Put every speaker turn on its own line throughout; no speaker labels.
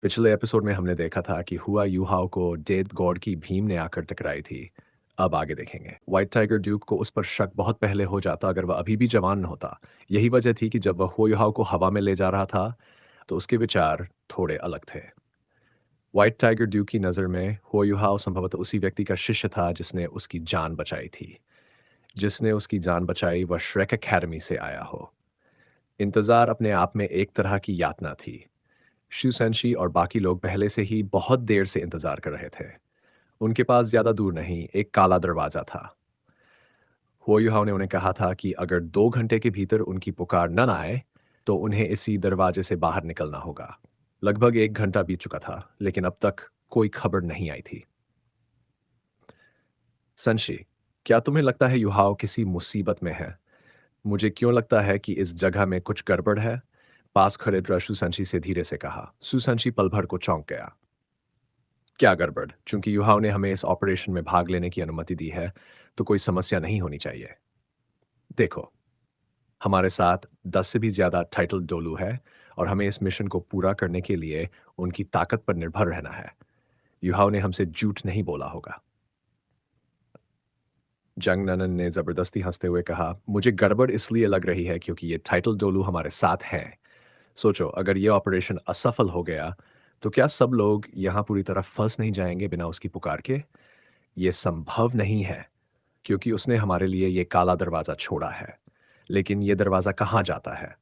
पिछले एपिसोड में हमने देखा था कि हुआ यूहाओ को डेथ गॉड की भीम ने आकर टकराई थी। अब आगे देखेंगे। व्हाइट टाइगर ड्यूक को उस पर शक बहुत पहले हो जाता अगर वह अभी भी जवान न होता। यही वजह थी कि जब वह हो यूहाओ को हवा में ले जा रहा था तो उसके विचार थोड़े अलग थे। व्हाइट टाइगर ड्यूक की नज़र में हो यूहाओ संभवतः उसी व्यक्ति का शिष्य था जिसने उसकी जान बचाई थी। जिसने उसकी जान बचाई वह श्रेक अकेडमी से आया हो। इंतजार अपने आप में एक तरह की यातना थी। शू सेंशी और बाकी लोग पहले से ही बहुत देर से इंतजार कर रहे थे। उनके पास ज्यादा दूर नहीं एक काला दरवाजा था। हो युहाव ने उन्हें कहा था कि अगर 2 घंटे के भीतर उनकी पुकार न आए तो उन्हें इसी दरवाजे से बाहर निकलना होगा। लगभग 1 घंटा बीत चुका था लेकिन अब तक कोई खबर नहीं आई थी। संशी, क्या तुम्हें लगता है युहाव किसी मुसीबत में है? मुझे क्यों लगता है कि इस जगह में कुछ गड़बड़ है? पास खड़े रशु संशी से धीरे से कहा। सुसंशी पल भर को चौंक गया। क्या गड़बड़? चूंकि युहाव ने हमें इस ऑपरेशन में भाग लेने की अनुमति दी है, तो कोई समस्या नहीं होनी चाहिए। देखो, हमारे साथ 10 से भी ज़्यादा टाइटल डोलू है और हमें इस मिशन को पूरा करने के लिए उनकी ताकत पर निर्भर रहना है। युहाव ने हमसे झूठ नहीं बोला होगा। जंग ननन ने ज़बरदस्ती हंसते हुए कहा, मुझे गड़बड़ इसलिए लग रही है क्योंकि ये टाइटल डोलू हमारे साथ हैं। सोचो, अगर ये ऑपरेशन असफल हो गया, तो क्या सब लोग यहाँ पूरी तरह फंस नहीं जाएंगे बिना उसकी पुकार के? ये संभव नहीं है, क्योंकि उसने हमारे लिए ये काला दरवाज़ा छोड़ा है। लेकिन ये दरवाज़ा कहाँ जाता है?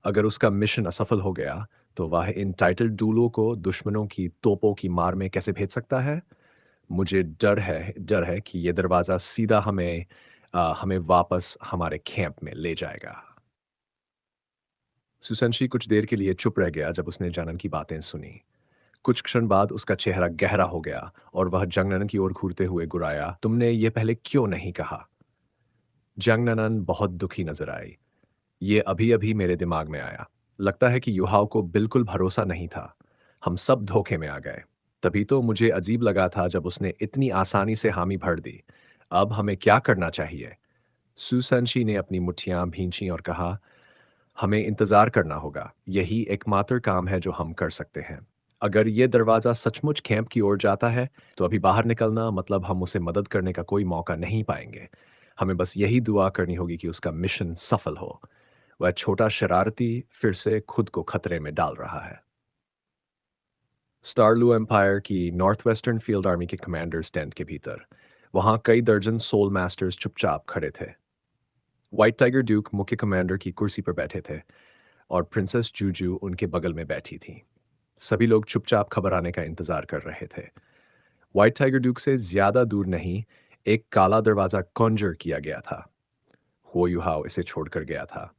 अगर उसका मिशन असफल हो गया, तो वह इन टाइटल डूलों को दुश्मनों की तोपों की मार में कैसे भेज सकता है? मुझे डर है कि ये दरवाज़ा सीधा हमें वापस हमारे कैंप में ले जाएगा। सुसंशी कुछ देर के लिए चुप रह गया जब उसने जानन की बातें सुनी। कुछ क्षण बाद उसका चेहरा गहरा हो गया और वह जंगनन की ओर घूरते हुए गुराया, तुमने ये पहले क्यों नहीं कहा? जंगनन बहुत दुखी नजर आई। ये अभी-अभी मेरे दिमाग में आया। लगता है कि युहाओ को बिल्कुल भरोसा नहीं था। हम सब धोखे में आ गए। तभी तो मुझे अजीब लगा था जब उसने इतनी आसानी से हामी भर दी। अब हमें क्या करना चाहिए? सुसंशी ने अपनी मुट्ठियां भींची और कहा, हमें इंतजार करना होगा। यही एकमात्र काम है जो हम कर सकते हैं। अगर ये दरवाजा सचमुच कैंप की ओर जाता है, तो अभी बाहर निकलना मतलब हम उसे मदद करने का कोई मौका नहीं पाएंगे। हमें बस यही दुआ करनी होगी कि उसका मिशन सफल हो। वह छोटा शरारती फिर से खुद को खतरे में डाल रहा है। स्टारलू एम्पायर की नॉर्थ वेस्टर्न फील्ड आर्मी के कमांडर्स टेंट के भीतर वहां कई दर्जन सोल मास्टर्स चुपचाप खड़े थे। व्हाइट टाइगर ड्यूक मुख्य कमांडर की कुर्सी पर बैठे थे और प्रिंसेस जूजू उनके बगल में बैठी थी। सभी लोग चुपचाप खबर आने का इंतजार कर रहे थे। व्हाइट टाइगर ड्यूक से ज्यादा दूर नहीं एक काला दरवाजा कॉन्जर किया गया था। हो युहाओ इसे छोड़कर गया था।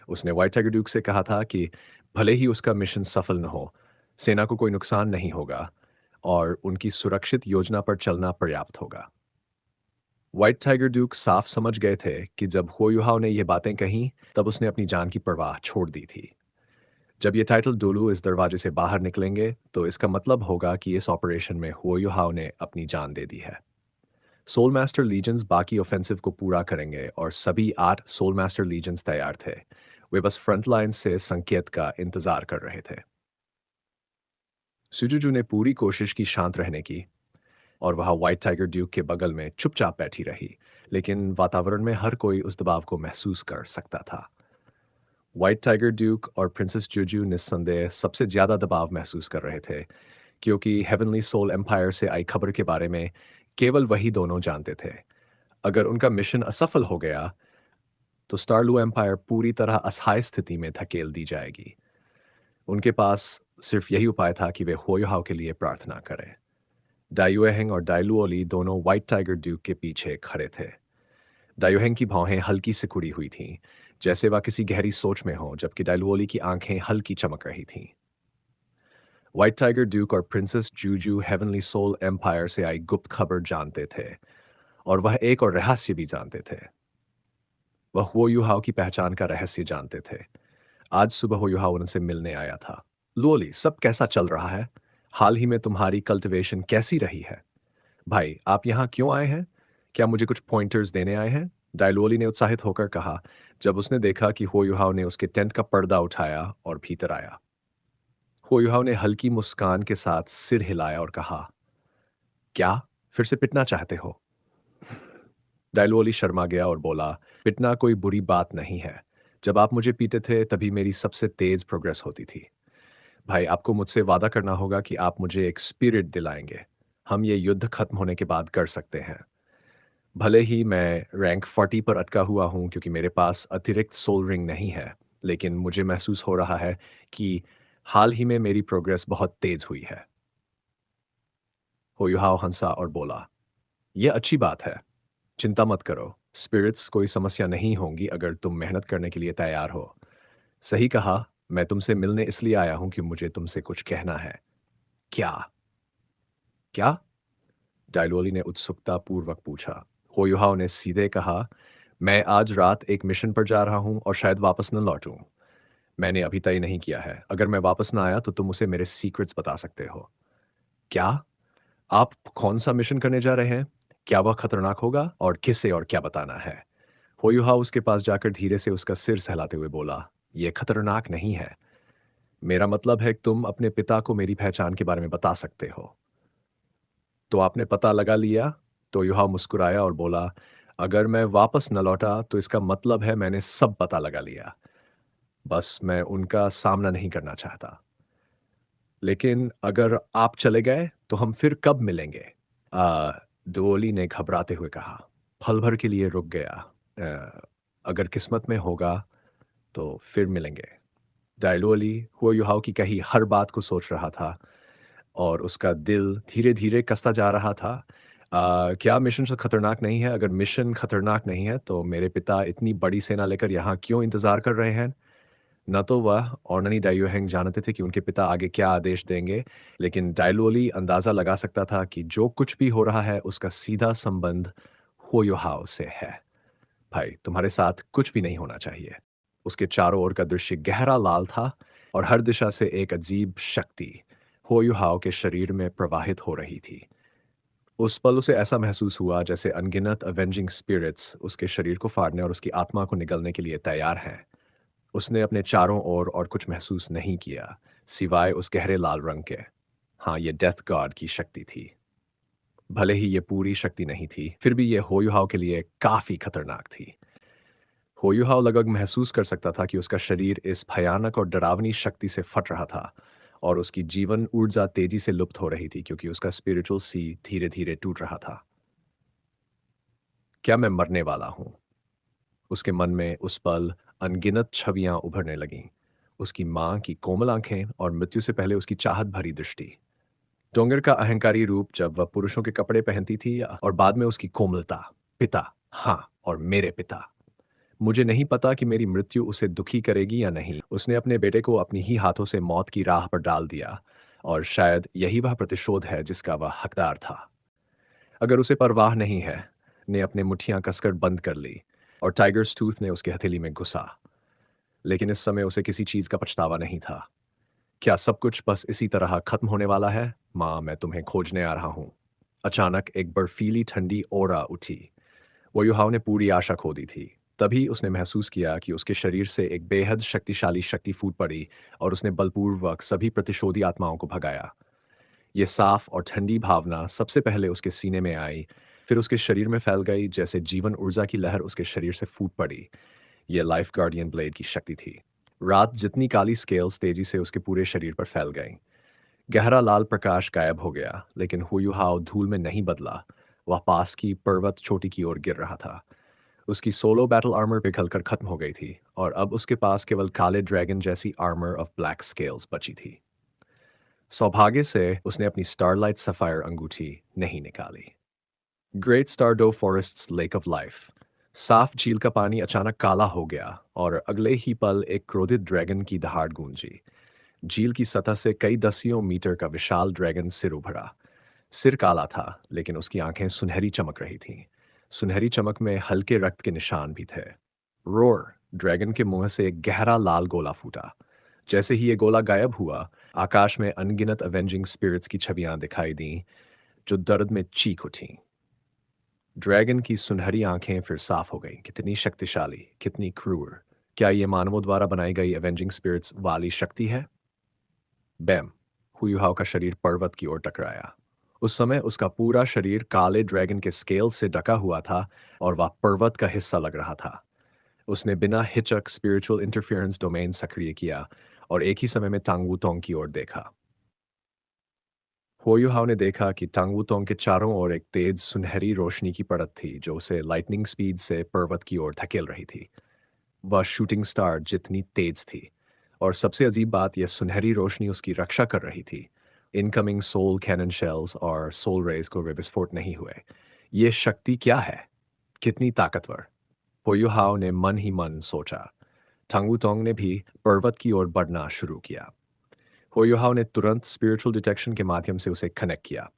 उसने व्हाइट टाइगर ड्यूक से कहा था कि भले ही उसका मिशन सफल न हो, सेना को कोई नुकसान नहीं होगा और उनकी सुरक्षित योजना पर चलना पर्याप्त होगा। व्हाइट टाइगर ड्यूक साफ समझ गए थे कि जब हो युहाओ ने यह बातें कहीं, तब उसने अपनी जान की परवाह छोड़ दी थी। जब ये टाइटल डोलू इस दरवाजे से बाहर निकलेंगे, तो इसका मतलब होगा कि इस ऑपरेशन में हो युहाओ ने अपनी जान दे दी है। सोल मास्टर लीजेंस बाकी ऑफेंसिव को पूरा करेंगे और सभी 8 सोल मास्टर लीजेंस तैयार थे। वे बस फ्रंट लाइन से संकेत का इंतजार कर रहे थे। सुजुजू ने पूरी कोशिश की शांत रहने की और वह व्हाइट टाइगर ड्यूक के बगल में चुपचाप बैठी रही, लेकिन वातावरण में हर कोई उस दबाव को महसूस कर सकता था। व्हाइट टाइगर ड्यूक और प्रिंसेस जुजू निस्संदेह सबसे ज्यादा दबाव महसूस कर रहे थे, क्योंकि हेवनली सोल एम्पायर से आई खबर के बारे में केवल वही दोनों जानते थे। अगर उनका मिशन असफल हो गया, तो स्टारलू एम्पायर पूरी तरह असहाय स्थिति में धकेल दी जाएगी। उनके पास सिर्फ यही उपाय था कि वे होयोहाव के लिए प्रार्थना करें। डायुएहेंग और डायलुओली दोनों व्हाइट टाइगर ड्यूक के पीछे खड़े थे। डायुहेंग की भौहें हल्की सिकुड़ी हुई थीं, जैसे वह किसी गहरी सोच में हो, जबकि डायलुओली की आंखें हल्की चमक रही थीं। व्हाइट टाइगर ड्यूक और princess Juju heavenly soul empire से आई गुप्त खबर जानते थे और वह एक और रहस्य भी जानते थे। वह वो युहाओ की पहचान का रहस्य जानते थे। आज सुबह वो युहाओ उनसे मिलने आया था। लोली, सब कैसा चल रहा है? हाल ही में तुम्हारी कल्टीवेशन कैसी रही है? भाई, आप यहाँ क्यों आए हैं? क्या मुझे कुछ पॉइंटर्स देने आए हैं? डायलोली ने उत्साहित होकर कहा जब उसने देखा कि हो युहाओ ने उसके टेंट का पर्दा उठाया और भीतर आया। हुयुहाओ ने हल्की मुस्कान के साथ सिर हिलाया और कहा, क्या फिर से पिटना चाहते हो? डायलोली शर्मा गया और बोला, पिटना कोई बुरी बात नहीं है। जब आप मुझे पीटे थे तभी मेरी सबसे तेज प्रोग्रेस होती थी। भाई, आपको मुझसे वादा करना होगा कि आप मुझे एक स्पिरिट दिलाएंगे। हम ये युद्ध खत्म होने के बाद कर सकते हैं। भले ही मैं रैंक 40 पर अटका हुआ हूँ क्योंकि मेरे पास अतिरिक्त सोल रिंग नहीं है, लेकिन मुझे महसूस हो रहा है कि हाल ही में मेरी प्रोग्रेस बहुत तेज हुई है। होयुहाओ हंसा और बोला, यह अच्छी बात है। चिंता मत करो, स्पिरिट्स कोई समस्या नहीं होंगी अगर तुम मेहनत करने के लिए तैयार हो। सही कहा, मैं तुमसे मिलने इसलिए आया हूं कि मुझे तुमसे कुछ कहना है। क्या? क्या? डायलोली ने उत्सुकता पूर्वक पूछा। होयुहाओ ने सीधे कहा, मैं आज रात एक मिशन पर जा रहा हूं और शायद वापस न लौटूं। मैंने अभी तय नहीं किया है। अगर मैं वापस ना आया तो तुम उसे मेरे सीक्रेट्स बता सकते हो। क्या? आप कौन सा मिशन करने जा रहे हैं? क्या वह खतरनाक होगा और किसे और क्या बताना है? होयुहाओ उसके पास जाकर धीरे से उसका सिर सहलाते हुए बोला, यह खतरनाक नहीं है। मेरा मतलब है कि तुम अपने पिता को मेरी पहचान के बारे में बता सकते हो। तो आपने पता लगा लिया? तो युहा मुस्कुराया और बोला, अगर मैं वापस न लौटा तो इसका मतलब है मैंने सब पता लगा लिया। बस मैं उनका सामना नहीं करना चाहता। लेकिन अगर आप चले गए तो हम फिर कब मिलेंगे? दुओली ने घबराते हुए कहा। पल भर के लिए रुक गया। अगर किस्मत में होगा तो फिर मिलेंगे। डायलोली हुआ युहाओ की कही हर बात को सोच रहा था और उसका दिल धीरे-धीरे कसता जा रहा था। क्या मिशन से खतरनाक नहीं है? अगर मिशन खतरनाक नहीं है, तो मेरे पिता इतनी बड़ी सेना लेकर यहाँ क्यों इंतज़ार कर रहे हैं? न तो वह और न ही डाइयुहेंग जानते थे कि उनके पिता आगे क्या आदेश देंगे, लेकिन डायलोली अंदाज़ा लगा सकता था कि जो कुछ भी हो रहा है, उसका सीधा संबंध हुयुहाओ से है। भाई, तुम्हारे साथ कुछ भी नहीं होना चाहिए। उसके चारों ओर का दृश्य गहरा लाल था और हर दिशा से एक अजीब शक्ति होयुहाओ के शरीर में प्रवाहित हो रही थी। उस पल उसे ऐसा महसूस हुआ जैसे अनगिनत अवेंजिंग स्पिरिट्स उसके शरीर को फाड़ने और उसकी आत्मा को निगलने के लिए तैयार हैं। उसने अपने चारों ओर और कुछ महसूस नहीं किया, सिवाय उस गहरे लाल रंग के। हाँ, ये डेथ गॉड की शक्ति थी। भले ही ये पूरी शक्ति नहीं थी, फिर भी ये होयुहाओ के लिए काफी खतरनाक थी। होयुहाव लगभग महसूस कर सकता था कि उसका शरीर इस भयानक और डरावनी शक्ति से फट रहा था और उसकी जीवन ऊर्जा तेजी से लुप्त हो रही थी क्योंकि उसका स्पिरिचुअल सी धीरे धीरे टूट रहा था। क्या मैं मरने वाला हूं? उसके मन में उस पल अनगिनत छवियां उभरने लगीं। उसकी मां की कोमल आंखें और मृत्यु से पहले उसकी चाहत भरी दृष्टि। डोंगर का अहंकारी रूप जब वह पुरुषों के कपड़े पहनती थी और बाद में उसकी कोमलता। पिता, हाँ, और मेरे पिता। मुझे नहीं पता कि मेरी मृत्यु उसे दुखी करेगी या नहीं। उसने अपने बेटे को अपनी ही हाथों से मौत की राह पर डाल दिया और शायद यही वह प्रतिशोध है जिसका वह हकदार था। अगर उसे परवाह नहीं है, ने अपने मुट्ठियां कसकर बंद कर ली और टाइगर टूथ ने उसके हथेली में घुसा। लेकिन इस समय उसे किसी चीज का पछतावा नहीं था। क्या सब कुछ बस इसी तरह खत्म होने वाला है? माँ, मैं तुम्हें खोजने आ रहा हूँ। अचानक एक बर्फीली ठंडी ओरा उठी। वो युहाओं ने पूरी आशा खो दी थी। तभी उसने महसूस किया कि उसके शरीर से एक बेहद शक्तिशाली शक्ति फूट पड़ी और उसने बलपूर्वक सभी प्रतिशोधी आत्माओं को भगाया। ये साफ और ठंडी भावना सबसे पहले उसके सीने में आई, फिर उसके शरीर में फैल गई जैसे जीवन ऊर्जा की लहर उसके शरीर से फूट पड़ी। ये लाइफ गार्डियन ब्लेड की शक्ति थी। रात जितनी काली स्केल्स तेजी से उसके पूरे शरीर पर फैल गईं। गहरा लाल प्रकाश गायब हो गया, लेकिन हुयुहाओ धूल में नहीं बदला। वह पास की पर्वत चोटी की ओर गिर रहा था। उसकी सोलो बैटल आर्मर पिघलकर खत्म हो गई थी और अब उसके पास केवल काले ड्रैगन जैसी आर्मर ऑफ ब्लैक स्केल्स बची थी। सौभाग्य से उसने अपनी स्टारलाइट सफायर अंगूठी नहीं निकाली। ग्रेट स्टारडो फॉरेस्ट्स लेक ऑफ लाइफ। साफ झील का पानी अचानक काला हो गया और अगले ही पल एक क्रोधित ड्रैगन की दहाड़ गूंजी। झील की सतह से कई दसियों मीटर का विशाल ड्रैगन सिर उभरा। सिर काला था, लेकिन उसकी आंखें सुनहरी चमक रही थीं। सुनहरी चमक में हल्के रक्त के निशान भी थे। रोर! ड्रैगन के मुंह से एक गहरा लाल गोला फूटा। जैसे ही ये गोला गायब हुआ, आकाश में अनगिनत अवेंजिंग स्पिरिट्स की छवियां दिखाई दीं, जो दर्द में चीख उठीं। ड्रैगन की सुनहरी आंखें फिर साफ हो गईं। कितनी शक्तिशाली, कितनी क्रूर! क्या ये मानवों द्वारा बनाई गई अवेंजिंग स्पिरिट्स वाली शक्ति है? बैम! हुयुहाओ का शरीर पर्वत की ओर टकराया। उस समय उसका पूरा शरीर काले ड्रैगन के स्केल से ढका हुआ था और वह पर्वत का हिस्सा लग रहा था। उसने बिना हिचक स्पिरिचुअल इंटरफेरेंस डोमेन सक्रिय किया और एक ही समय में तांग वूतोंग की ओर देखा। हुयुहाओ ने देखा कि तांग वूतोंग के चारों ओर एक तेज सुनहरी रोशनी की परत थी जो उसे लाइटनिंग स्पीड से पर्वत की ओर धकेल रही थी। वह शूटिंग स्टार जितनी तेज थी, और सबसे अजीब बात, यह सुनहरी रोशनी उसकी रक्षा कर रही थी। इनकमिंग सोल कैनन शेल्स और सोल रेज को वे विस्फोट नहीं हुए। ये शक्ति क्या है? कितनी ताकतवर? पोयुहाओ ने मन ही मन सोचा। टंगुतोंग ने भी पर्वत की ओर बढ़ना शुरू किया। पोयुहाओ ने तुरंत स्पिरिचुअल डिटेक्शन के माध्यम से उसे कनेक्ट किया।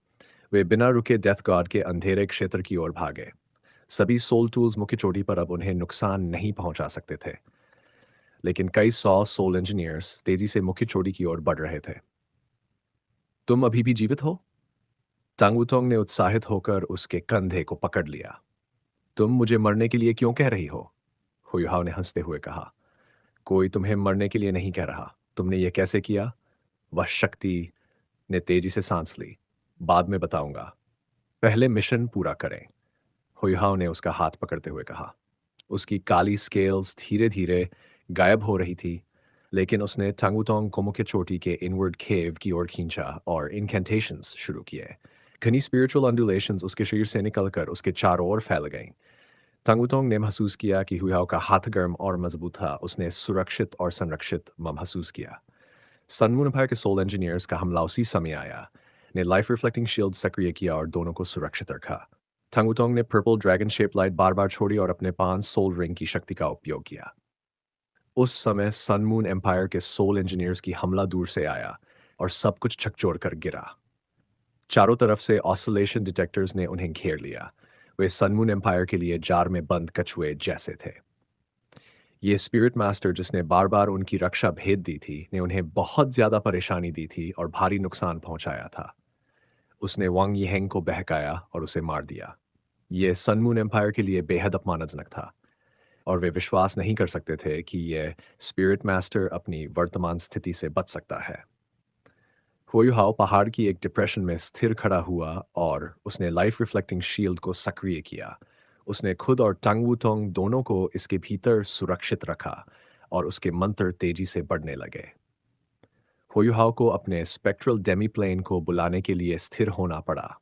वे बिना रुके डेथ गॉड के अंधेरे क्षेत्र की ओर भागे। सभी सोल टूल्स मुख्य चोटी पर अब उन्हें नुकसान नहीं पहुंचा सकते थे, लेकिन कई सौ सोल इंजीनियर्स तेजी से मुख्य चोटी की ओर बढ़ रहे थे। तुम अभी भी जीवित हो? टांगुतोंग ने उत्साहित होकर उसके कंधे को पकड़ लिया। तुम मुझे मरने के लिए क्यों कह रही हो? हुयुहाव ने हंसते हुए कहा। कोई तुम्हें मरने के लिए नहीं कह रहा। तुमने ये कैसे किया? वह शक्ति ने तेजी से सांस ली। बाद में बताऊंगा। पहले मिशन पूरा करें। हुयुहाव ने उसका हाथ पकड़ते हुए कहा। उसकी काली स्केल्स धीरे धीरे गायब हो रही थी, लेकिन उसने टांगुतोंग को मुख्य चोटी के इनवर्ड केव की ओर खींचा और इनकेंटेशंस शुरू किए। घनी स्पिरिचुअल अंडुलेशंस उसके शरीर से निकलकर उसके चारों ओर फैल गईं। टांगुतोंग ने महसूस किया कि हुयाओ का हाथ गर्म और मजबूत था। उसने सुरक्षित और संरक्षित महसूस किया। सनमून एम्पायर के सोल इंजीनियर्स का हमला उसी समय आया। ने लाइफ रिफ्लेक्टिंग शील्ड सक्रिय किया और दोनों को सुरक्षित रखा। टांगुतोंग ने पर्पल ड्रैगन शेप लाइट बार बार छोड़ी और अपने 5 सोल रिंग की शक्ति का उपयोग किया। उस समय सनमून एम्पायर के सोल इंजीनियर्स की हमला दूर से आया और सब कुछ झकझोर कर गिरा। चारों तरफ से ऑसिलेशन डिटेक्टर्स ने उन्हें घेर लिया। वे सनमून एम्पायर के लिए जार में बंद कछुए जैसे थे। ये स्पिरिट मास्टर जिसने बार बार उनकी रक्षा भेद दी थी ने उन्हें बहुत ज्यादा परेशानी दी थी और भारी नुकसान पहुंचाया था। उसने वांग यीहेंग को बहकाया और उसे मार दिया। ये सनमून एम्पायर के लिए बेहद अपमानजनक था, और वे विश्वास नहीं कर सकते थे कि यह स्पिरिट मास्टर अपनी वर्तमान स्थिति से बच सकता है। हुयुहाओ पहाड़ की एक डिप्रेशन में स्थिर खड़ा हुआ और उसने लाइफ रिफ्लेक्टिंग शील्ड को सक्रिय किया। उसने खुद और टंग वूतोंग दोनों को इसके भीतर सुरक्षित रखा और उसके मंत्र तेजी से बढ़ने लगे। हुयुहाओ को अपने स्पेक्ट्रल डेमीप्लेन को बुलाने के लिए स्थिर होना पड़ा।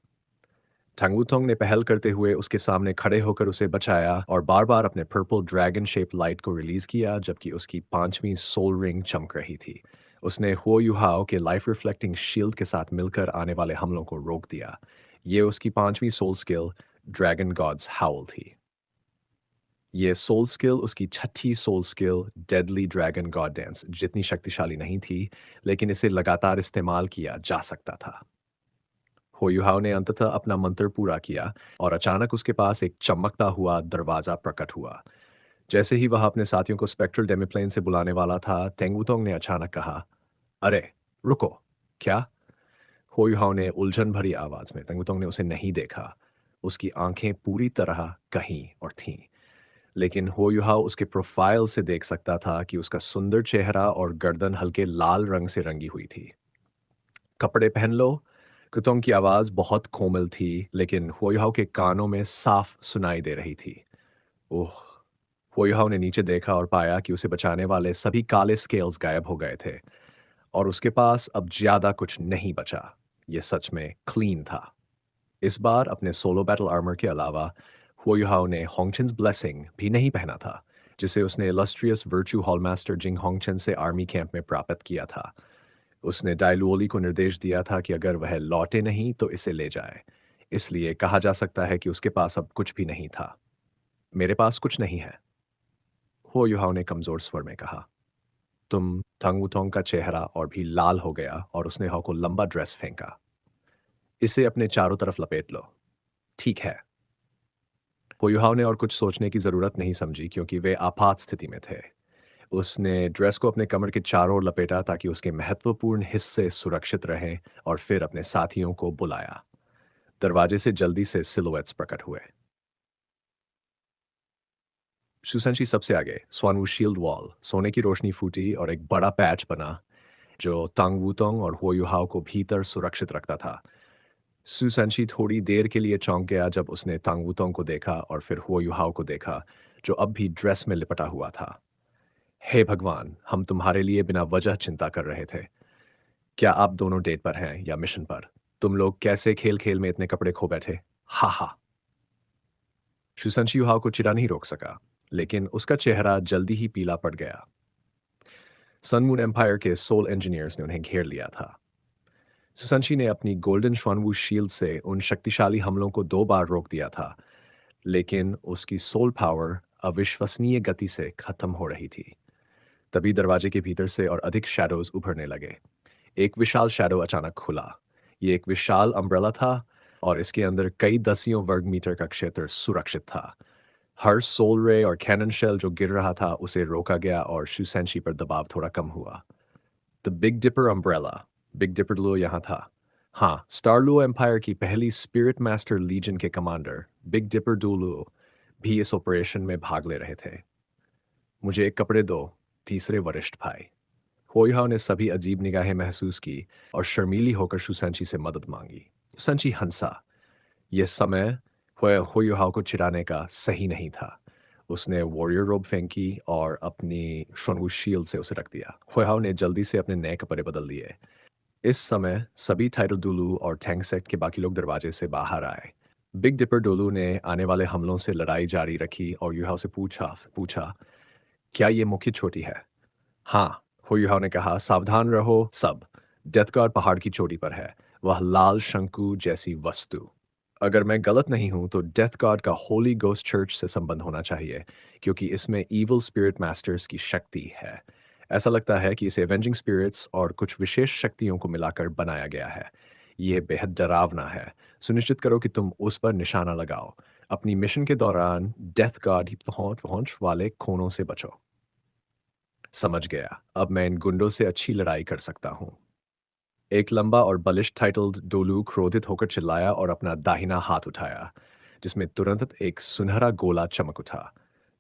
टंग वूतोंग ने पहल करते हुए उसके सामने खड़े होकर उसे बचाया और बार बार अपने पर्पल ड्रैगन शेप लाइट को रिलीज किया जबकि उसकी 5वीं सोल रिंग चमक रही थी। उसने हो युहाओ के लाइफ रिफ्लेक्टिंग शील्ड के साथ मिलकर आने वाले हमलों को रोक दिया। ये उसकी 5वीं soul skill dragon gods howl थी। ये सोल स्किल उसकी छठी soul skill deadly dragon god dance जितनी शक्तिशाली नहीं थी, लेकिन इसे लगातार इस्तेमाल किया जा सकता था। होयुहाव ने अंततः अपना मंत्र पूरा किया और अचानक उसके पास एक चमकता हुआ दरवाजा प्रकट हुआ। जैसे ही वह अपने साथियों को स्पेक्ट्रल डेमिप्लेन से बुलाने वाला था, तेंगुतोंग ने अचानक कहा, अरे, रुको, क्या? होयुहाव ने उलझन भरी आवाज में, तेंगुतोंग ने उसे नहीं देखा। उसकी आंखें पूरी तरह कहीं और थीं, लेकिन होयुहाव उसके प्रोफाइल से देख सकता था कि उसका सुंदर चेहरा और गर्दन हल्के लाल रंग से रंगी हुई थी। कपड़े पहन लो। कुतोंग की आवाज बहुत कोमल थी, लेकिन हुआयुहाव के कानों में साफ सुनाई दे रही थी। ओह! हुआयुहाव ने नीचे देखा और पाया कि उसे बचाने वाले सभी काले स्केल्स गायब हो गए थे और उसके पास अब ज्यादा कुछ नहीं बचा। यह सच में क्लीन था। इस बार अपने सोलो बैटल आर्मर के अलावा हुआयुहाव ने होंगचन्स ब्लेसिंग भी नहीं पहना था, जिसे उसने इलस्ट्रियस वर्च्यू हॉलमास्टर जिंग होंगचन से आर्मी कैंप में प्राप्त किया था। उसने डायलुओली को निर्देश दिया था कि अगर वह लौटे नहीं तो इसे ले जाए। इसलिए कहा जा सकता है कि उसके पास अब कुछ भी नहीं था। मेरे पास कुछ नहीं है, हो युहाओ ने कमजोर स्वर में कहा। तुम तंग वुतोंग का चेहरा और भी लाल हो गया और उसने हाउ को लंबा ड्रेस फेंका। इसे अपने चारों तरफ लपेट लो। ठीक है। होयुहाव ने और कुछ सोचने की जरूरत नहीं समझी क्योंकि वे आपात स्थिति में थे। उसने ड्रेस को अपने कमर के चारों ओर लपेटा ताकि उसके महत्वपूर्ण हिस्से सुरक्षित रहें और फिर अपने साथियों को बुलाया। दरवाजे से जल्दी से सिलुएट्स प्रकट हुए। सुसंशी सबसे आगे, स्वानवू शील्ड वॉल, सोने की रोशनी फूटी और एक बड़ा पैच बना। जो तांग वूतोंग और हो युहाओ को भीतर सुरक्षित रखता था। सुसंशी थोड़ी देर के लिए चौंक गया जब उसने तांग वूतोंग को देखा और फिर हो युहाओ को देखा, जो अब भी ड्रेस में लिपटा हुआ था। हे भगवान, हम तुम्हारे लिए बिना वजह चिंता कर रहे थे। क्या आप दोनों डेट पर हैं या मिशन पर? तुम लोग कैसे खेल खेल में इतने कपड़े खो बैठे? हा हा। शुसंशी युहाओ को चिढ़ा नहीं रोक सका, लेकिन उसका चेहरा जल्दी ही पीला पड़ गया। सनमून एम्पायर के सोल इंजीनियर्स ने उन्हें घेर लिया था। सुसंशी ने अपनी गोल्डन श्वानवू शील्ड से उन शक्तिशाली हमलों को 2 बार रोक दिया था, लेकिन उसकी सोल पावर अविश्वसनीय गति से खत्म हो रही थी। तभी दरवाजे के भीतर से और अधिक शैडोज उभरने लगे। एक विशाल शैडो अचानक खुला। ये एक विशाल अम्ब्रेला था और इसके अंदर कई दसियों वर्ग मीटर का क्षेत्र सुरक्षित था। हर सोल रे और कैनन शेल जो गिर रहा था उसे रोका गया और शुसेंशी पर दबाव थोड़ा कम हुआ। The big dipper umbrella. Big dipper Luo यहाँ था। हाँ, स्टार लुओ एम्पायर की पहली स्पिरिट मास्टर लीजन के कमांडर बिग डिपर डुलुओ भी इस ऑपरेशन में भाग ले रहे थे। मुझे एक कपड़े दो, तीसरे वरिष्ठ भाई। होइहाओ ने सभी अजीब निगाहें महसूस की और शर्मीली होकर शुसेंची से मदद मांगी। संची हंसा। यह समय होइहाओ को चिढ़ाने का सही नहीं था। उसने वॉरियर रोब फेंकी और अपनी शोनवू शील्ड से उसे रख दिया। होइहाओ ने जल्दी से अपने नए कपड़े बदल लिए। इस समय सभी टाइटल डुलू और टैंगसेट के बाकी लोग दरवाजे से बाहर आए। बिग डिपर डोलू ने आने वाले हमलों से लड़ाई जारी रखी और युहाओ से पूछा पूछा क्या ये मुख्य चोटी है? हाँ, हुयुहाओ ने कहा, सावधान रहो सब। डेथ गार्ड पहाड़ की चोटी पर है। वह लाल शंकु जैसी वस्तु। अगर मैं गलत नहीं हूं तो डेथ गार्ड का होली गोस्ट चर्च से संबंध होना चाहिए, क्योंकि इसमें इविल स्पिरिट मास्टर्स की शक्ति है। ऐसा लगता है कि इसे एवेंजिंग स्पिरिट्स और कुछ विशेष शक्तियों को मिलाकर बनाया गया है। यह बेहद डरावना है। सुनिश्चित करो कि तुम उस पर निशाना लगाओ। अपनी मिशन के दौरान डेथ गार्ड ही पहुंच पहुंच वाले कोनों से बचो। समझ गया। अब मैं इन गुंडों से अच्छी लड़ाई कर सकता हूँ। एक लंबा और बलिष्ठ टाइटल्ड डोलू क्रोधित होकर चिल्लाया और अपना दाहिना हाथ उठाया, जिसमें तुरंत एक सुनहरा गोला चमक उठा।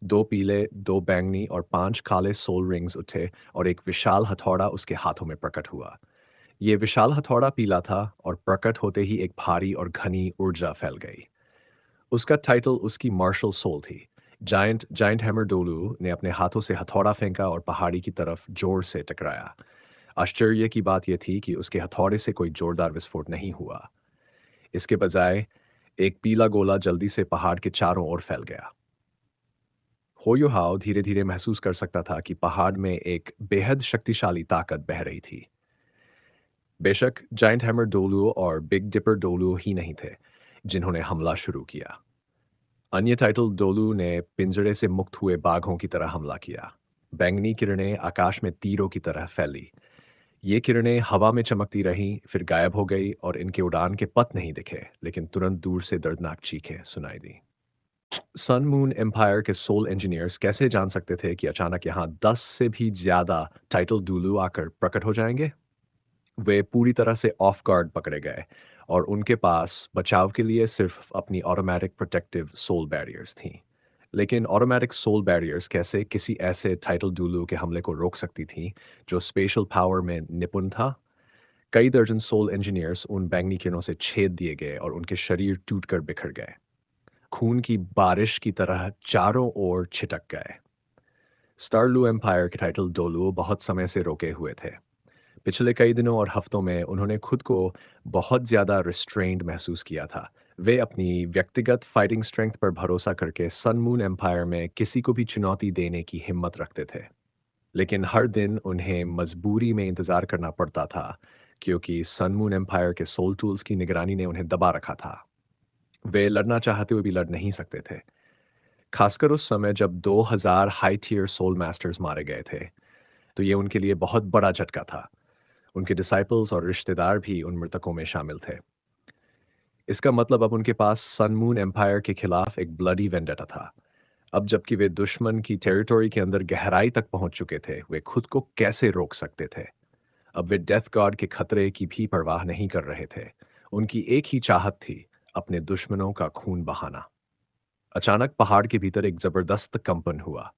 2 पीले, 2 बैंगनी और 5 काले सोल रिंग्स उठे और एक विशाल हथौड़ा उसके हाथों में प्रकट हुआ। ये विशाल हथौड़ा पीला था और प्रकट होते ही एक भारी और घनी ऊर्जा फैल गई। उसका टाइटल उसकी मार्शल सोल थी। जायंट जायंट हैमर डोलू ने अपने हाथों से हथौड़ा फेंका और पहाड़ी की तरफ जोर से टकराया। आश्चर्य की बात यह थी कि उसके हथौड़े से कोई जोरदार विस्फोट नहीं हुआ। इसके बजाय एक पीला गोला जल्दी से पहाड़ के चारों ओर फैल गया। होयुहाओ धीरे धीरे महसूस कर सकता था कि पहाड़ में एक बेहद शक्तिशाली ताकत बह रही थी। बेशक जायंट हैमर डोलू और बिग डिपर डोलू ही नहीं थे जिन्होंने हमला शुरू किया। अन्य टाइटल डोलू ने पिंजरे से मुक्त हुए बाघों की तरह हमला किया। बैंगनी किरणें आकाश में तीरों की तरह फैली। ये किरणें हवा में चमकती रहीं, फिर गायब हो गई और इनके उड़ान के पथ नहीं दिखे, लेकिन तुरंत दूर से दर्दनाक चीखें सुनाई दी। सन मून एम्पायर के सोल इंजीनियर्स कैसे जान सकते थे कि अचानक यहाँ 10 से भी ज्यादा टाइटल डुलू आकर प्रकट हो जाएंगे? वे पूरी तरह से ऑफ गार्ड पकड़े गए और उनके पास बचाव के लिए सिर्फ अपनी ऑटोमेटिक प्रोटेक्टिव सोल बैरियर्स थीं। लेकिन ऑटोमेटिक सोल बैरियर्स कैसे किसी ऐसे टाइटल डुलू के हमले को रोक सकती थीं जो स्पेशल पावर में निपुण था? कई दर्जन सोल इंजीनियर्स उन बैंगनी किरणों से छेद दिए गए और उनके शरीर टूटकर बिखर गए, खून की बारिश की तरह चारों ओर छिटक गए। स्टारलू एम्पायर के टाइटल डोलू बहुत समय से रोके हुए थे। पिछले कई दिनों और हफ्तों में उन्होंने खुद को बहुत ज़्यादा रिस्ट्रेन्ड महसूस किया था। वे अपनी व्यक्तिगत फाइटिंग स्ट्रेंथ पर भरोसा करके सन मून एम्पायर में किसी को भी चुनौती देने की हिम्मत रखते थे। लेकिन हर दिन उन्हें मजबूरी में इंतज़ार करना पड़ता था, क्योंकि सन मून एम्पायर के सोल टूल्स की निगरानी ने उन्हें दबा रखा था। वे लड़ना चाहते हुए भी लड़ नहीं सकते थे, खासकर उस समय जब 2000 हाई टियर सोल मास्टर्स मारे गए थे। तो ये उनके लिए बहुत बड़ा झटका था। उनके डिसाइपल्स और रिश्तेदार भी उन मृतकों में शामिल थे। इसका मतलब अब उनके पास सन मून एम्पायर के खिलाफ एक ब्लडी वेंडेटा था। अब जबकि वे दुश्मन की टेरिटरी के अंदर गहराई तक पहुंच चुके थे, वे खुद को कैसे रोक सकते थे? अब वे डेथ गॉड के खतरे की भी परवाह नहीं कर रहे थे। उनकी एक ही चाहत थी, अपने दुश्मनों का खून बहाना। अचानक पहाड़ के भीतर एक जबरदस्त कंपन हुआ।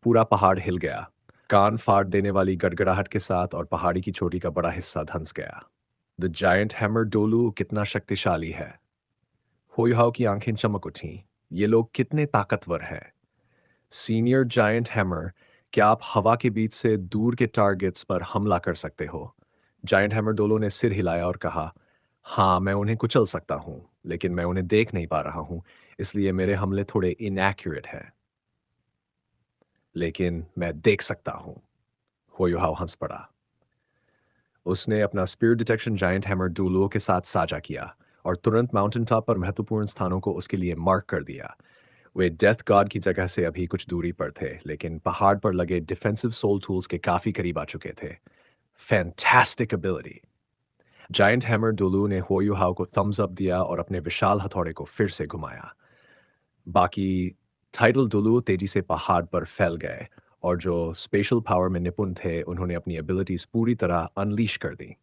पूरा पहाड़ हिल गया। कान फाड़ देने वाली गड़गड़ाहट के साथ और पहाड़ी की चोटी का बड़ा हिस्सा धंस गया। द जायंट हैमर डोलू कितना शक्तिशाली है। होयुहाओ की आंखें चमक उठीं। ये लोग कितने ताकतवर हैं। सीनियर जायंट हैमर, क्या आप हवा के बीच से दूर के टारगेट्स पर हमला कर सकते हो? जायंट हैमर डोलो ने सिर हिलाया और कहा, हाँ, मैं उन्हें कुचल सकता हूँ, लेकिन मैं उन्हें देख नहीं पा रहा हूँ, इसलिए मेरे हमले थोड़े इनएक्यूरेट हैं। लेकिन मैं देख सकता हूँ। होयुहाओ हंस पड़ा। उसने अपना speed detection giant hammer Dolo के साथ साझा किया और तुरंत माउंटेन टॉप पर महत्वपूर्ण स्थानों को उसके लिए मार्क कर दिया। वे डेथ गॉड की जगह से अभी कुछ दूरी पर थे, लेकिन पहाड़ पर लगे डिफेंसिव सोल टूल्स के काफी करीब आ चुके थे। Fantastic ability. जायंट हैमर डोलू ने होयुहाओ को थम्स अप दिया और अपने विशाल हथौड़े को फिर से घुमाया। बाकी टाइटल डोलू तेजी से पहाड़ पर फैल गए और जो स्पेशल पावर में निपुण थे उन्होंने अपनी एबिलिटीज पूरी तरह अनलीश कर दी।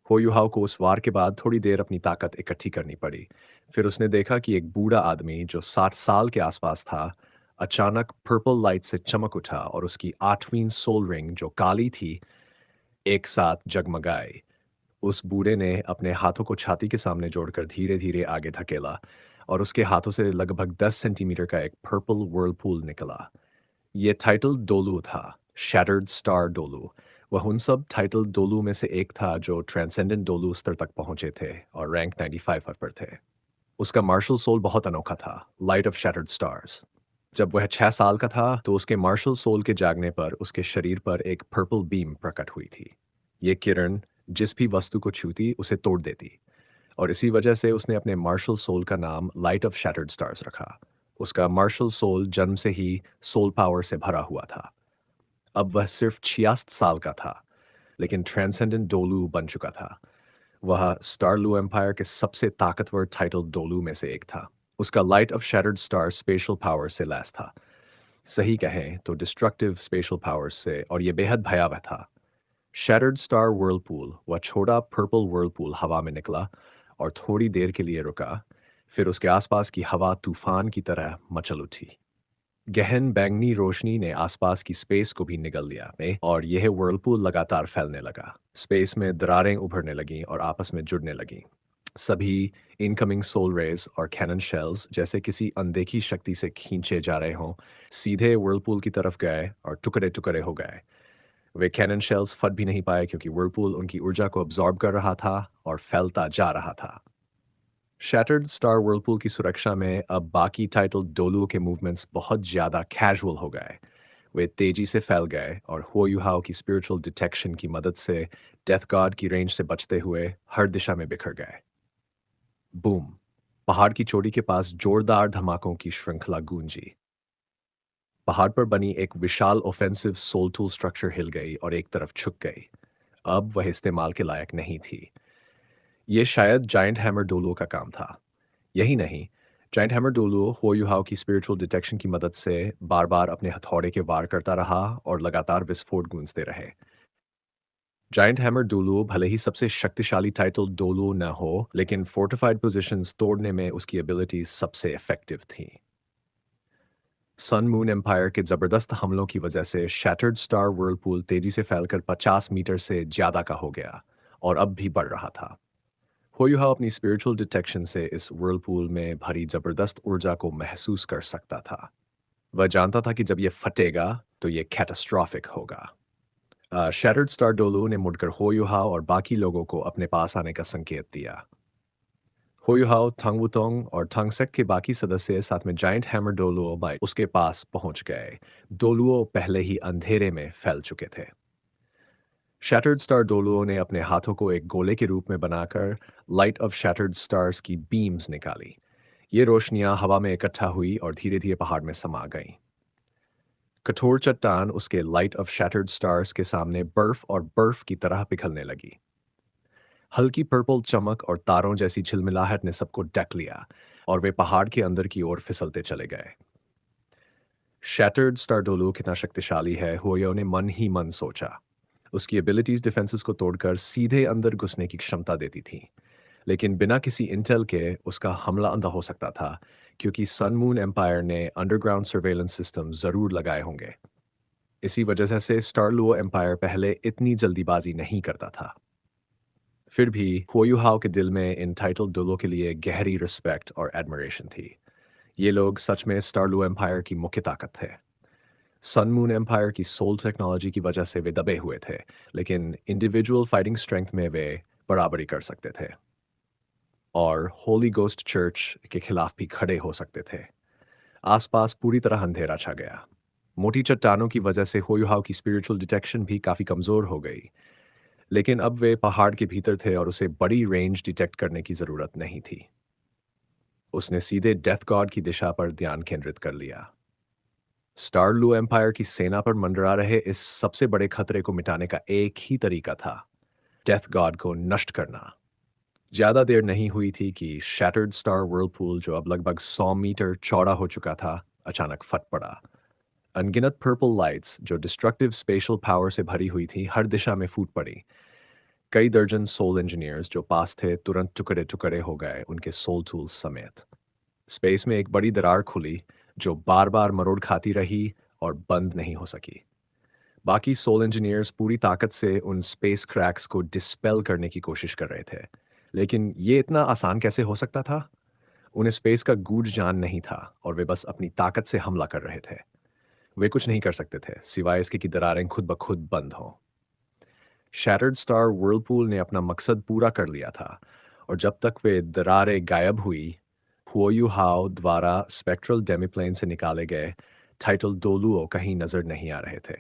होयुहाओ को उस वार के बाद थोड़ी देर अपनी ताकत इकट्ठी करनी पड़ी। फिर उसने देखा कि एक बूढ़ा आदमी जो 60 साल के आसपास था, अचानक पर्पल लाइट से चमक उठा और उसकी 8वीं सोल रिंग जो काली थी, एक साथ जगमगाई। उस बूढ़े ने अपने हाथों को छाती के सामने जोड़कर धीरे-धीरे आगे धकेला और उसके हाथों से लगभग 10 सेंटीमीटर का एक पर्पल व्हर्लपूल निकला। ये टाइटल डोलू था, शैटर्ड स्टार डोलू। वह उन सब टाइटल डोलू में से एक था जो ट्रांसेंडेंट डोलू स्तर तक पहुंचे थे और रैंक 95 पर थे। उसका मार्शल सोल बहुत अनोखा था, लाइट ऑफ शैटर्ड स्टार्स। जब वह 6 साल का था तो उसके मार्शल सोल के जागने पर उसके शरीर पर एक पर्पल बीम प्रकट हुई थी। ये किरण जिस भी वस्तु को छूती उसे तोड़ देती और इसी वजह से उसने अपने मार्शल सोल का नाम लाइट ऑफ शैटर्ड स्टार्स रखा। उसका मार्शल सोल जन्म से ही सोल पावर से भरा हुआ था। अब वह सिर्फ 66 साल का था, लेकिन ट्रांसेंडेंट डोलू बन चुका था। वह स्टारलू एम्पायर के सबसे ताकतवर टाइटल डोलू में से एक था। उसका light of shattered star special power से लैस था। सही कहें तो डिस्ट्रक्टिव स्पेशल पावर्स से, और यह बेहद भयावह था। शैटर्ड स्टार व्हर्लपूल, वह छोटा पर्पल व्हर्लपूल हवा में निकला और थोड़ी देर के लिए रुका। फिर उसके आसपास की हवा तूफान की तरह मचल उठी। गहन बैंगनी रोशनी ने आसपास की स्पेस को भी निगल लिया और यह व्हर्लपूल लगातार फैलने लगा। स्पेस में दरारें उभरने लगीं और आपस में जुड़ने लगीं। सभी इनकमिंग सोल रेज और कैनन शेल्स जैसे किसी अनदेखी शक्ति से खींचे जा रहे हों, सीधे व्हर्लपूल की तरफ गए और टुकड़े टुकड़े हो गए। वे कैनन शेल्स फट भी नहीं पाए क्योंकि व्हर्लपूल उनकी ऊर्जा को अब्जॉर्ब कर रहा था और फैलता जा रहा था। शैटर्ड स्टार व्हर्लपूल की सुरक्षा में अब बाकी टाइटल डोलू के मूवमेंट्स बहुत ज़्यादा कैजुअल हो गए। वे तेजी से फैल गए और होयुहाओ की स्पिरिचुअल डिटेक्शन की मदद से डेथ गॉड की रेंज से बचते हुए हर दिशा में बिखर गए। बूम! पहाड़ की चोटी के पास जोरदार धमाकों की श्रृंखला गूंजी। पहाड़ पर बनी एक विशाल ऑफेंसिव सोल टूल स्ट्रक्चर हिल गई और एक तरफ झुक गई। अब वह इस्तेमाल के लायक नहीं थी। ये शायद जायंट हैमर डोलू का काम था। यही नहीं, जायंट हैमर डोलू होयुहाओ की स्पिरिचुअल डिटेक्शन की मदद से बार-बार अपने हथौड़े के वार करता रहा और लगातार विस्फोट गूंजते रहे। जायंट हैमर डोलू भले ही सबसे शक्तिशाली टाइटल डोलू न हो, लेकिन फोर्टिफाइड पोजीशंस तोड़ने में उसकी एबिलिटीज सबसे इफेक्टिव थी। सन मून एम्पायर के जबरदस्त हमलों की वजह से शैटर्ड स्टार व्हर्लपूल तेजी से फैलकर 50 मीटर से ज्यादा का हो गया और अब भी बढ़ रहा था। होयुहा अपनी स्पिरिचुअल डिटेक्शन से इस व्हर्लपूल में भरी जबरदस्त ऊर्जा को महसूस कर सकता था। वह जानता था कि जब यह फटेगा तो यह कैटास्ट्रॉफिक होगा। शैटर्ड स्टार डोलू ने मुड़कर होयुहा और बाकी लोगों को अपने पास आने का संकेत दिया। होयुहाओ, थंग वुतोंग और थंगसेक के बाकी सदस्य साथ में जायंट हैमर डोलुओ बाई उसके पास पहुंच गए। डोलुओ पहले ही अंधेरे में फैल चुके थे। शैटर्ड स्टार डोलुओ ने अपने हाथों को एक गोले के रूप में बनाकर लाइट ऑफ शैटर्ड स्टार्स की बीम्स निकाली। ये रोशनियां हवा में इकट्ठा हुई और धीरे धीरे पहाड़ में समा गईं। कठोर चट्टान उसके लाइट ऑफ शैटर्ड स्टार्स के सामने बर्फ और बर्फ की तरह पिघलने लगी। हल्की पर्पल चमक और तारों जैसी झिलमिलाहट ने सबको ढक लिया और वे पहाड़ के अंदर की ओर फिसलते चले गए। शैटर्ड स्टारडोलू कितना शक्तिशाली है, होयो ने मन ही मन सोचा। उसकी एबिलिटीज डिफेंसेस को तोड़कर सीधे अंदर घुसने की क्षमता देती थी, लेकिन बिना किसी इंटेल के उसका हमला अंधा हो सकता था, क्योंकि सन मून एम्पायर ने अंडरग्राउंड सर्वेलेंस सिस्टम जरूर लगाए होंगे। इसी वजह से स्टारलुओ एम्पायर पहले इतनी जल्दीबाजी नहीं करता था। फिर भी हुओयुहाओ के दिल में इन टाइटल डोलो के लिए गहरी रिस्पेक्ट और एडमिरेशन थी। ये लोग सच में स्टारलुओ एम्पायर की मुख्य ताकत थे। सन मून एम्पायर की सोल टेक्नोलॉजी की वजह से वे दबे हुए थे, लेकिन इंडिविजुअल फाइटिंग स्ट्रेंथ में वे बराबरी कर सकते थे और होली गोस्ट चर्च के खिलाफ भी खड़े हो सकते थे। आसपास पूरी तरह अंधेरा छा गया। मोटी चट्टानों की वजह से होयुहाव की स्पिरिचुअल डिटेक्शन भी काफी कमजोर हो गई, लेकिन अब वे पहाड़ के भीतर थे और उसे बड़ी रेंज डिटेक्ट करने की जरूरत नहीं थी। उसने सीधे डेथ गॉड की दिशा पर ध्यान केंद्रित कर लिया। स्टारलू एम्पायर की सेना पर मंडरा रहे इस सबसे बड़े खतरे को मिटाने का एक ही तरीका था, डेथ गॉड को नष्ट करना। ज्यादा देर नहीं हुई थी कि शैटर्ड स्टार व्हर्लपूल, जो अब लगभग 100 मीटर चौड़ा हो चुका था, अचानक फट पड़ा। अनगिनत पर्पल लाइट्स जो डिस्ट्रक्टिव स्पेशल पावर से भरी हुई थी हर दिशा में फूट पड़ी। कई दर्जन सोल इंजीनियर्स जो पास थे तुरंत टुकड़े टुकड़े हो गए, उनके सोल टूल्स समेत। स्पेस में एक बड़ी दरार खुली जो बार बार मरोड़ खाती रही और बंद नहीं हो सकी। बाकी सोल इंजीनियर्स पूरी ताकत से उन स्पेस क्रैक्स को डिस्पेल करने की कोशिश कर रहे थे, लेकिन ये इतना आसान कैसे हो सकता था? उन्हें स्पेस का गूढ़ जान नहीं था और वे बस अपनी ताकत से हमला कर रहे थे। वे कुछ नहीं कर सकते थे सिवाय इसके कि दरारें खुद ब खुद बंद हों। शैटर्ड स्टार व्हर्लपूल ने अपना मकसद पूरा कर लिया था, और जब तक वे दरारें गायब हुई, हुओयू हाओ द्वारा स्पेक्ट्रल डेमिप्लेन से निकाले गए टाइटल डोलुओ कहीं नजर नहीं आ रहे थे।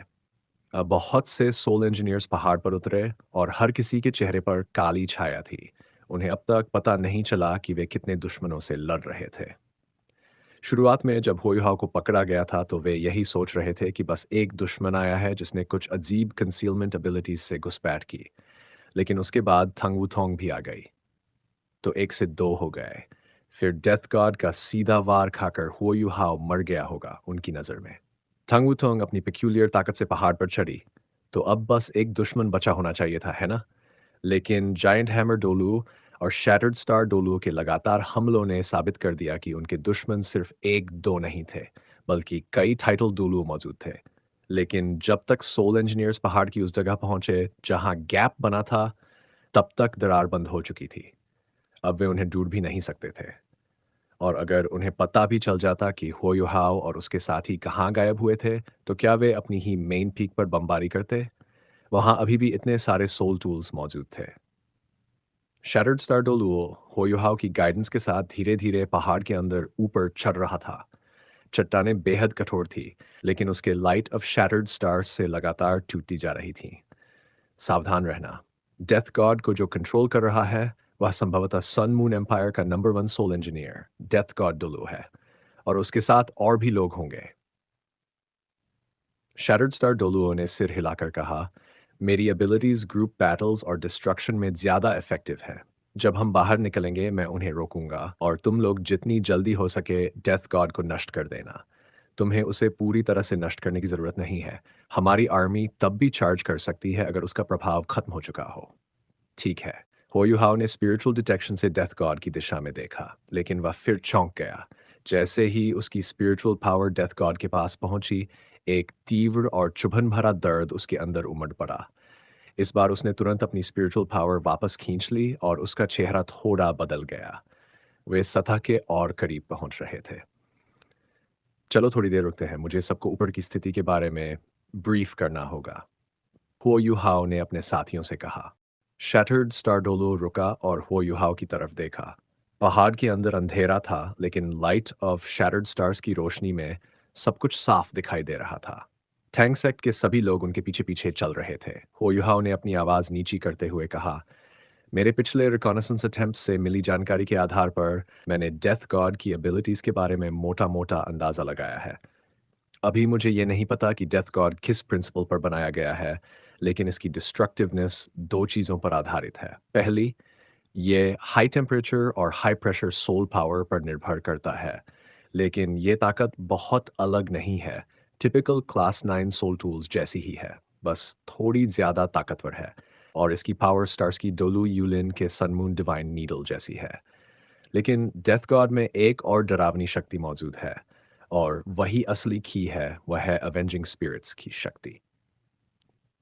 अब बहुत से सोल इंजीनियर्स पहाड़ पर उतरे और हर किसी के चेहरे पर काली छाया थी। उन्हें अब तक पता नहीं चला कि वे कितने दुश्मनों से लड़ रहे थे। शुरुआत में जब होयुहाओ को पकड़ा गया था तो वे यही सोच रहे थे कि बस एक दुश्मन आया है जिसने कुछ अजीब कंसीलमेंट एबिलिटीज से घुसपैठ की, लेकिन उसके बाद थंग वुथोंग भी आ गई। तो एक से दो हो गए। फिर डेथ गॉड का सीधा वार खाकर हुओयुहाओ मर गया होगा उनकी नज़र में। थंग वुथोंग अपनी पेक्यूलियर ताकत से पहाड़ पर चढ़ी, तो अब बस एक दुश्मन बचा होना चाहिए था, है ना? लेकिन जायंट हैमर डोलू और शैटर्ड स्टार डोलू के लगातार हमलों ने साबित कर दिया कि उनके दुश्मन सिर्फ एक दो नहीं थे, बल्कि कई टाइटल डोलू मौजूद थे। लेकिन जब तक सोल इंजीनियर्स पहाड़ की उस जगह पहुंचे जहां गैप बना था, तब तक दरार बंद हो चुकी थी। अब वे उन्हें ढूंढ भी नहीं सकते थे, और अगर उन्हें पता भी चल जाता कि होयुहाओ और उसके साथी कहाँ गायब हुए थे, तो क्या वे अपनी ही मेन पीक पर बमबारी करते? वहां अभी भी इतने सारे सोल टूल्स मौजूद थे। शैटर्ड स्टार डोलुओ होयुहाओ की गाइडेंस के साथ धीरे धीरे पहाड़ के अंदर ऊपर चढ़ रहा था। चट्टानें बेहद कठोर थी, लेकिन उसके लाइट ऑफ शैटर्ड स्टार्स से लगातार टूटती जा रही थी। सावधान रहना, डेथ गॉड को जो कंट्रोल कर रहा है वह संभवतः सन मून एम्पायर का number one soul engineer death god डोलू है, और उसके साथ और भी लोग होंगे। शैटर्ड स्टार डोलुओ ने सिर हिलाकर कहा, मेरी एबिलिटीज ग्रुप बैटल्स और डिस्ट्रक्शन में ज़्यादा इफेक्टिव है। जब हम बाहर निकलेंगे मैं उन्हें रोकूंगा, और तुम लोग जितनी जल्दी हो सके डेथ गॉड को नष्ट कर देना। तुम्हें उसे पूरी तरह से नष्ट करने की ज़रूरत नहीं है। हमारी आर्मी तब भी चार्ज कर सकती है अगर उसका प्रभाव खत्म हो चुका हो। ठीक है। होयुहाओ ने स्पिरिचुअल डिटेक्शन से डेथ गॉड की दिशा में देखा, लेकिन वह फिर चौंक गया। जैसे ही उसकी स्पिरिचुअल पावर डेथ गॉड के पास पहुंची, एक तीव्र और चुभन भरा दर्द उसके अंदर उमड़ पड़ा। इस बार उसने तुरंत अपनी स्पिरिचुअल पावर वापस खींच ली और उसका चेहरा थोड़ा बदल गया। वे सतह के और करीब पहुंच रहे थे। चलो थोड़ी देर रुकते हैं, मुझे सबको ऊपर की स्थिति के बारे में ब्रीफ करना होगा। हुओ युहाओ ने अपने साथियों से कहा। शैटर्ड स्टारडोलो रुका और हुओ युहाओ की तरफ देखा। पहाड़ के अंदर अंधेरा था, लेकिन लाइट ऑफ शैटर्ड स्टार्स की रोशनी में सब कुछ साफ दिखाई दे रहा था। टैंक सेक्ट के सभी लोग उनके पीछे पीछे चल रहे थे। हुओ युहाओ ने अपनी आवाज़ नीची करते हुए कहा, मेरे पिछले रिकॉनेसेंस अटेम्प्ट से मिली जानकारी के आधार पर मैंने डेथ गॉड की एबिलिटीज़ के बारे में मोटा मोटा अंदाज़ा लगाया है। अभी मुझे ये नहीं पता कि डेथ गॉड किस प्रिंसिपल पर बनाया गया है, लेकिन इसकी डिस्ट्रक्टिवनेस दो चीज़ों पर आधारित है। पहली, ये हाई टेम्परेचर और हाई प्रेशर सोल पावर पर निर्भर करता है, लेकिन ये ताकत बहुत अलग नहीं है। टिपिकल क्लास 9 सोल टूल्स जैसी ही है, बस थोड़ी ज़्यादा ताकतवर है, और इसकी पावर स्टार्स की डोलू यूलिन के सनमून डिवाइन नीडल जैसी है। लेकिन डेथ गॉड में एक और डरावनी शक्ति मौजूद है। और वही असली की है, वह है अवेंजिंग स्पिरिट्स की शक्ति।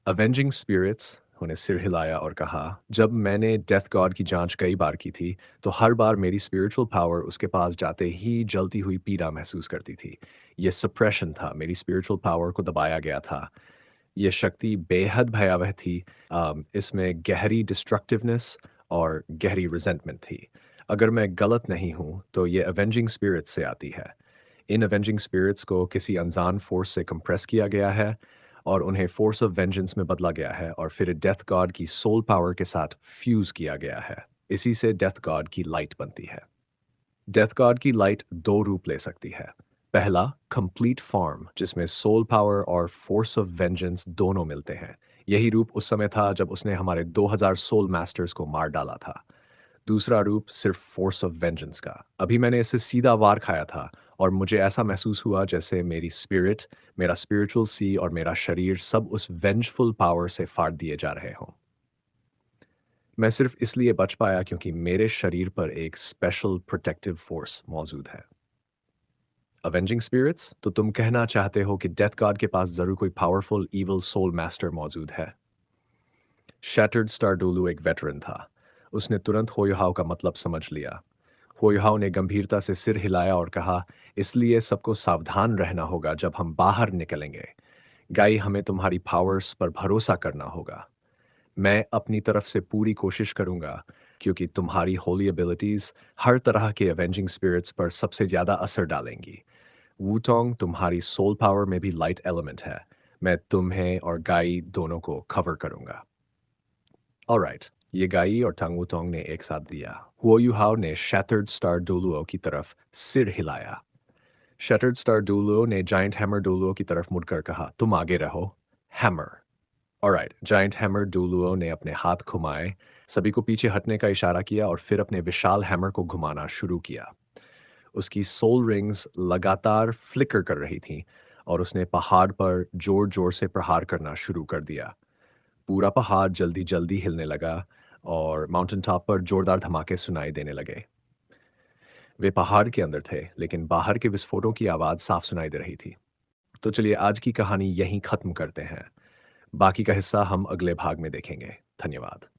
अवेंजिंग स्पिरिट्स उन्हें सिर हिलाया और कहा, जब मैंने डेथ गॉड की जांच कई बार की थी, तो हर बार मेरी स्पिरिचुअल पावर उसके पास जाते ही जलती हुई पीड़ा महसूस करती थी। ये सप्रेशन था, मेरी स्पिरिचुअल पावर को दबाया गया था। ये शक्ति बेहद भयावह थी। इसमें गहरी डिस्ट्रक्टिवनेस और गहरी रिजेंटमेंट थी। अगर मैं गलत नहीं हूँ, तो ये अवेंजिंग स्पिरिट्स से आती है। इन अवेंजिंग स्पिरिट्स को किसी अनजान फोर्स से कंप्रेस किया गया है और उन्हें फोर्स ऑफ वेंजेंस में बदला गया है और फिर डेथ गॉड की सोल पावर के साथ फ्यूज किया गया है। इसी से डेथ गॉड की लाइट बनती है। डेथ गॉड की लाइट दो रूप ले सकती है। पहला, कंप्लीट फॉर्म, जिसमें सोल पावर और फोर्स ऑफ वेंजेंस दोनों मिलते हैं। यही रूप उस समय था जब उसने हमारे 2000 सोल मास्टर्स को मार डाला था। दूसरा रूप सिर्फ फोर्स ऑफ वेंजेंस का। अभी मैंने इससे सीधा वार खाया था और मुझे ऐसा महसूस हुआ जैसे मेरी स्पिरिट, मेरा स्पिरिचुअल सी और मेरा शरीर सब उस वेंजफुल पावर से फाड़ दिए जा रहे हों। मैं सिर्फ इसलिए बच पाया क्योंकि मेरे शरीर पर एक स्पेशल प्रोटेक्टिव फोर्स मौजूद है। अवेंजिंग स्पिरिट्स, तो तुम कहना चाहते हो कि डेथ गॉड के पास जरूर कोई पावरफुल इविल सोल मास्टर मौजूद है। शैटर्ड स्टारडोलू एक वेटरन था। उसने तुरंत होयुहाव का मतलब समझ लिया। होयुहाव ने गंभीरता से सिर हिलाया और कहा, इसलिए सबको सावधान रहना होगा जब हम बाहर निकलेंगे। गाई, हमें तुम्हारी पावर्स पर भरोसा करना होगा। मैं अपनी तरफ से पूरी कोशिश करूंगा, क्योंकि तुम्हारी होली एबिलिटीज हर तरह के अवेंजिंग स्पिरिट्स पर सबसे ज्यादा असर डालेंगी। वूटोंग, तुम्हारी सोल पावर में भी लाइट एलिमेंट है। मैं तुम्हें और गाई दोनों को कवर करूंगा। ऑलराइट, ये गाई और टांग वूटोंग ने एक साथ दिया। हुओ युहाओ ने शैटर्ड स्टार डोलुओ की तरफ सिर हिलाया। शटर्ड स्टार डोलुओ ने जाइंट हैमर डोलुओ की तरफ मुड़कर कहा, तुम आगे रहो। हैमर। ऑलराइट, जाइंट हैमर डोलुओ ने अपने हाथ घुमाए, सभी को पीछे हटने का इशारा किया और फिर अपने विशाल हैमर को घुमाना शुरू किया। उसकी सोल रिंग्स लगातार फ्लिकर कर रही थीं और उसने पहाड़ पर जोर जोर से प्रहार करना शुरू कर दिया। पूरा पहाड़ जल्दी जल्दी हिलने लगा और माउंटेन टॉप पर जोरदार धमाके सुनाई देने लगे। वे पहाड़ के अंदर थे, लेकिन बाहर के विस्फोटों की आवाज़ साफ सुनाई दे रही थी। तो चलिए आज की कहानी यहीं ख़त्म करते हैं। बाकी का हिस्सा हम अगले भाग में देखेंगे। धन्यवाद।